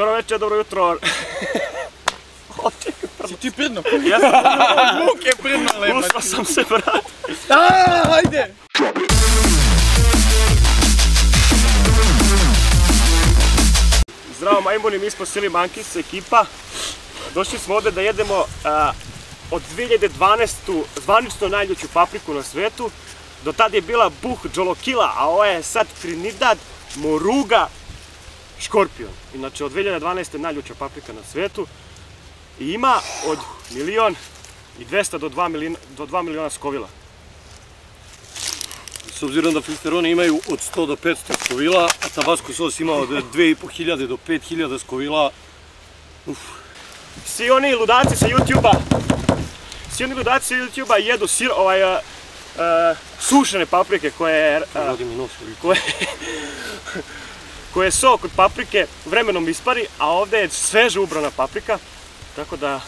Dobro večer, dobro jutro. Si ti prdno? Ja sam Muke prdno lema. Ušao sam se, brat. Hajde! Zdravo majmuni, mi smo Silly Monkeys ekipa. Došli smo ovdje da jedemo od 2012. zvanično najljuću papriku na svijetu. Do tad je bila Buh Jolokila, a ovo je sad Trinidad Moruga Škorpion. Inače od 2012. najljuća paprika na svijetu. I ima od 1.200.000 do 2 miliona skovila. S obzirom da filteroni imaju od 100 do 500 skovila, a tabasco sos ima od 2.500 do 5.000 skovila. Svi oni ludaci sa YouTube-a jedu sušene paprike koje sok od paprike vremenom ispari, a ovdje je sveže ubrana paprika, tako da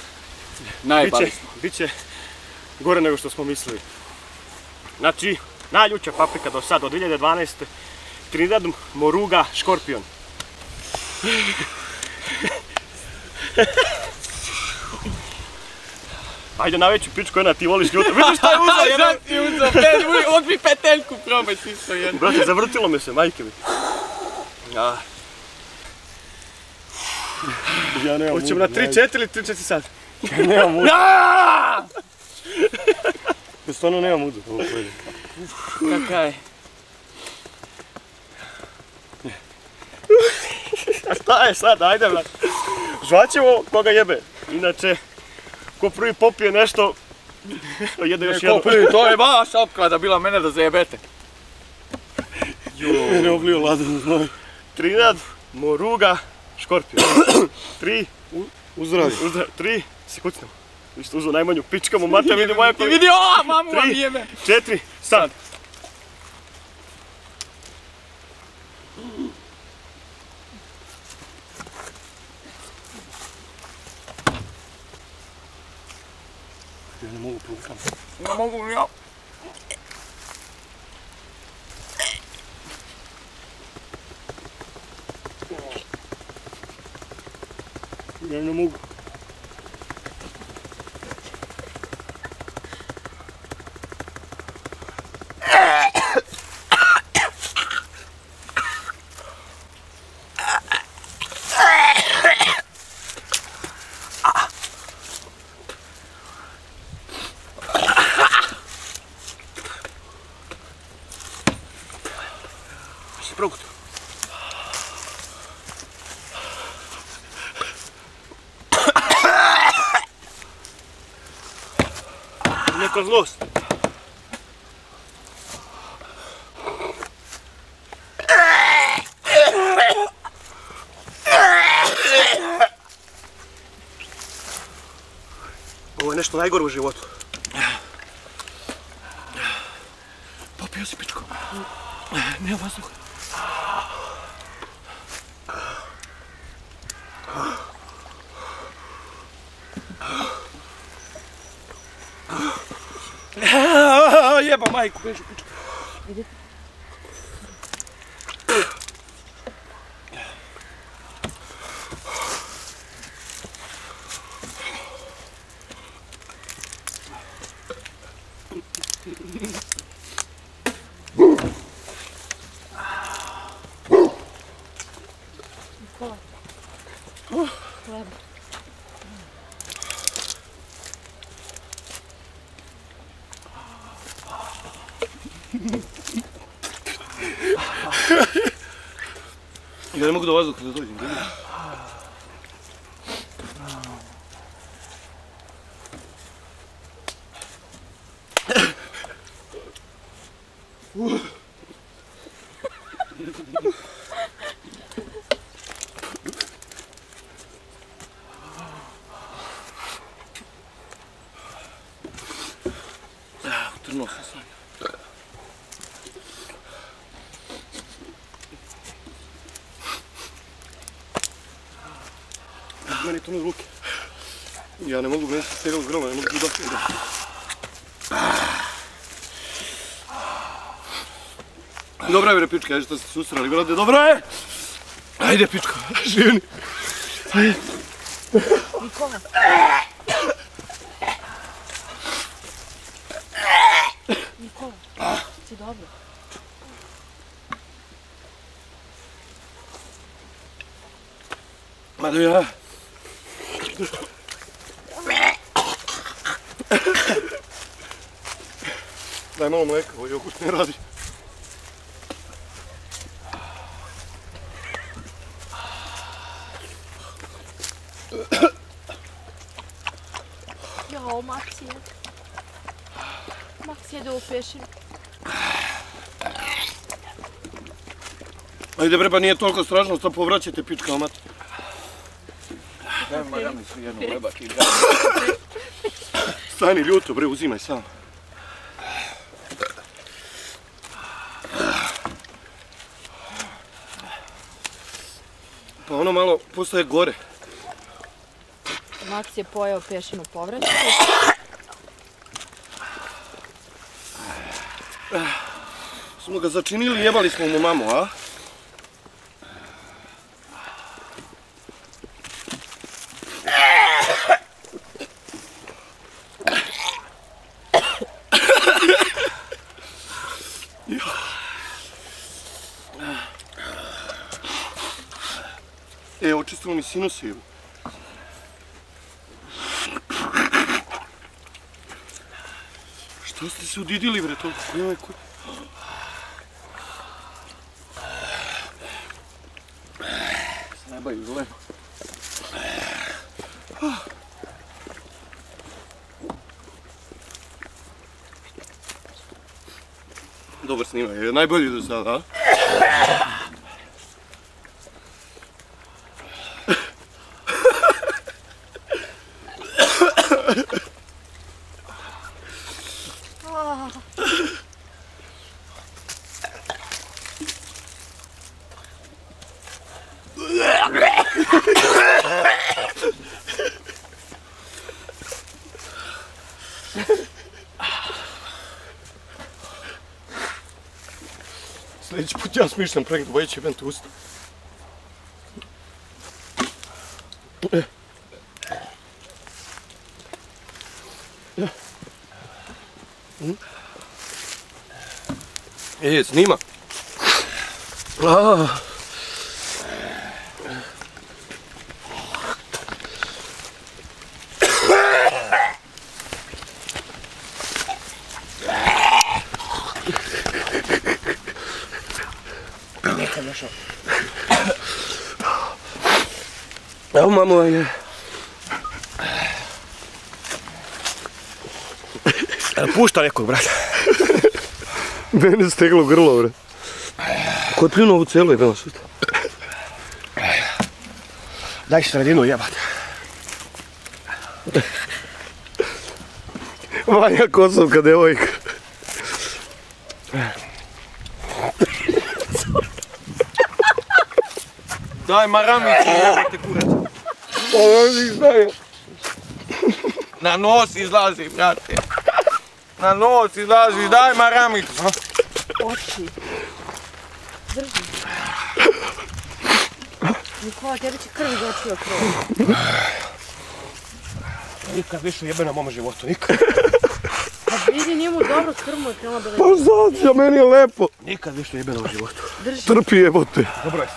bit će gore nego što smo mislili. Znači, najljuća paprika do sad, od 2012. Trinidad Moruga Škorpion. Ajde na veću pičku, jedna ti voliš ljuta. Vidiš šta je uzao jedan? Šta ti uzao? Odbi peteljku probaj isto jedno. Brate, zavrtilo me se, majke mi. Ja nemam Hoćemo na 3-4 ili 3-4 sad? Nemam mudu. Ja stvarno nemam mudu. Kakaj? A šta je sad, ajde brat. Žvaćemo koga jebe. Inače, ko prvi popije nešto, jede još jedno. To je baš opklada bila mene da zajebete. Mene oblio ladan znoj. Trinidad Moruga Škorpion. 3, Uzdravi. 3, se kucnemo. Vi ste uzao najmanju pičkamu, mate, vidi moje Ti vidi, mamu vam jebe. 4, sad. Ja ne mogu prukam. Ne mogu ja. Ja ne mogu. Se prokuti. Neka zlost. Ovo je nešto najgore u životu. Popio si pičko. Nema vazduha. Jeba majku, beži pičko. Ja ne mogu do vazduha da dođem. Utrnuo sam sam. Meni to ne ruke. Ja ne mogu, meni se stegao groma, ne mogu udati. Dobra je bre pička, ajde što ste susrali, brate, dobro je! Ajde pičko, živni! Nikola. Nikola, si dobro? Mada ja... Daj malo mleka, ovo jogurt ne radi. Jao, Maksije. Maksije jede u pešinu. Ajde bre, pa nije toliko strašno što povraćate pička omat. Daj Marami su jednu lebak i Stani ljuto bre, uzimaj sam. Pa ono malo postaje gore. Maks je pojeo pešinu povraću. Smo ga začinili i jebali smo mu mamu, a? Očistilo mi sinuse. Šta ste se udidili bre toliko? Snebaju zle. Dobar snimaj, najbolji do sada, a? Sljedeći put ja smišljam prank, dvoje će vente usta. Snima. Evo mamo je. Pušta nekog, brate. Mene steglo grlo, bre. Ko je pljunuo ovu celu jebeno sutra? Daj sredinu jebat. Vanja Kosovka, devojka. Daj Maramicu, jebate kurac. Ovo mi znaje. Na nos izlazi, brate. Na nos izlazi, daj Maramicu. Oči. Drži. Nikola, tebe će krv iz očiju krv. Nikad više jebe na mome životu, nikad. Pa vidi, nije mu dobro, krv mu je krenula da Pa zađa, meni je lepo. Nikad više jebe na mome životu. drži. Trpi jebote. Dobro je.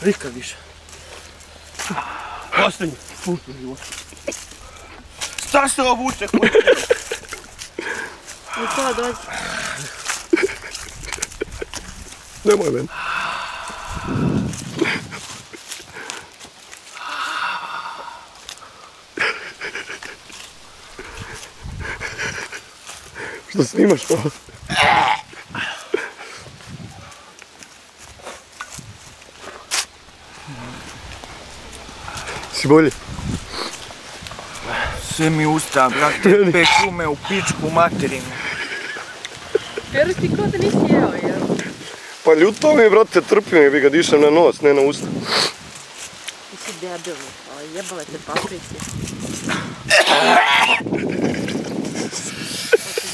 Nikad više. Posljednji put u životu. Šta se obuče, kuće? Nikola, dođi. Nemoj meni. Što snimaš pa? Si bolje? Sve mi usta, brate, peku me u pičku materinu. Vjeruj ti ko da nisi jeo, jel? Pa ljuto mi je, brate, trpi mi, bi ga dišem na nos, ne na usta. Ti si debil, Nikola, jebale te paprici.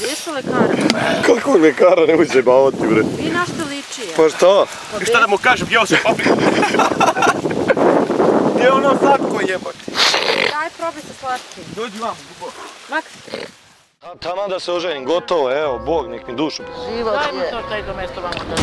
Gdje su lekara? Kako lekara, nemoj se bavati, bre. Vi na što liči, jel? Pa šta? Šta da mu kažem, jeo sam papriku. to slatko jebote. Daj, probaj sa slatkim. Dođi vam, Bubo. Maks, Taman da se oženim, gotovo, evo, Bog nek mi dušu. daj mu to taj do mesto vamo da...